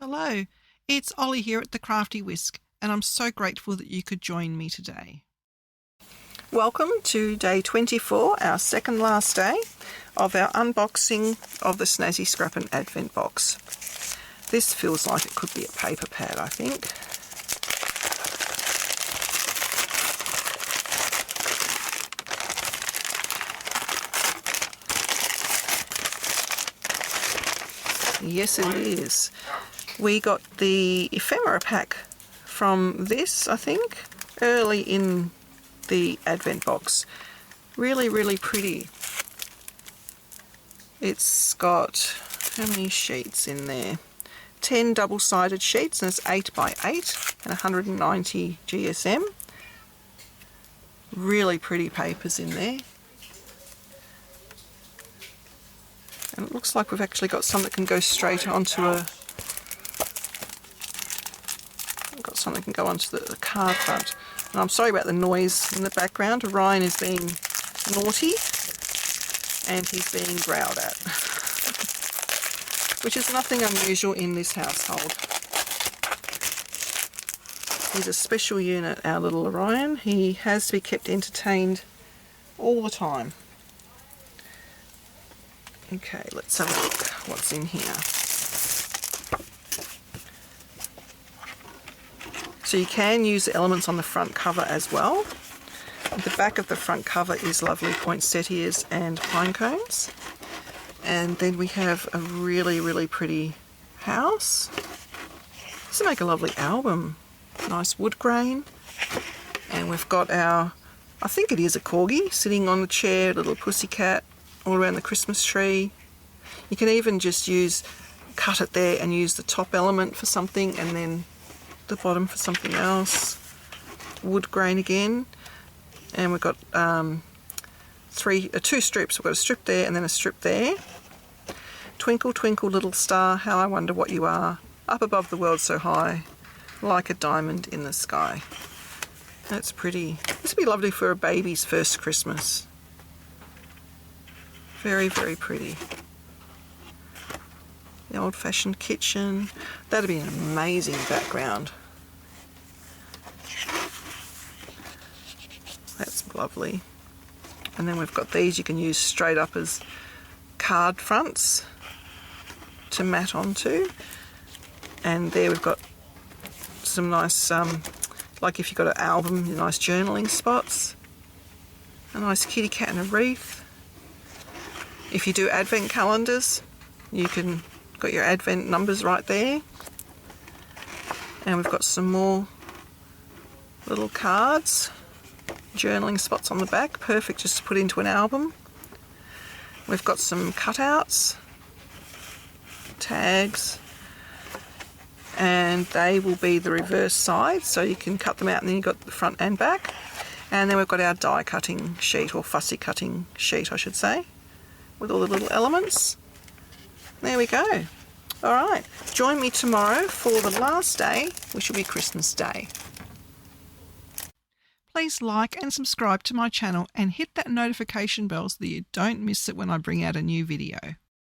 Hello, it's Ollie here at the Crafty Whisk, and I'm so grateful that you could join me today. Welcome to day 24, our second last day of our unboxing of the Snazzi Scrappin Advent box. This feels like it could be a paper pad, I think. Yes, it is. We got the ephemera pack from this, I think, early in the Advent box. Really pretty. It's got, how many sheets in there? 10 double-sided sheets, and it's 8 by 8 and 190 GSM. Really pretty papers in there. And it looks like we've actually got some that can go straight onto a... We've got some that can go onto the card front. And I'm sorry about the noise in the background. Orion is being naughty and he's being growled at, which is nothing unusual in this household. He's a special unit, our little Orion. He has to be kept entertained all the time. Okay, let's have a look what's in here. So you can use the elements on the front cover as well. The back of the front cover is lovely poinsettias and pine cones. And then we have a really pretty house. This will make a lovely album. Nice wood grain. And we've got our, I think it is a corgi, sitting on the chair, a little pussycat, all around the Christmas tree. You can even just cut it there and use the top element for something and then the bottom for something else. Wood grain again. And we've got two strips. We've got a strip there and then a strip there. Twinkle, twinkle, little star, how I wonder what you are, up above the world so high, like a diamond in the sky. That's pretty. This would be lovely for a baby's first Christmas. Very pretty. The old-fashioned kitchen. That'd be an amazing background. That's lovely. And then we've got these you can use straight up as card fronts to mat onto. And there we've got some nice, like if you've got an album, nice journaling spots. A nice kitty cat and a wreath. If you do advent calendars, you can got your advent numbers right there. And we've got some more little cards, journaling spots on the back, perfect just to put into an album. We've got some cutouts, tags, and they will be the reverse side, so you can cut them out and then you've got the front and back. And then we've got our die cutting sheet, or fussy cutting sheet I should say, with all the little elements. There we go. Alright, join me tomorrow for the last day, which will be Christmas Day. Please like and subscribe to my channel and hit that notification bell so that you don't miss it when I bring out a new video.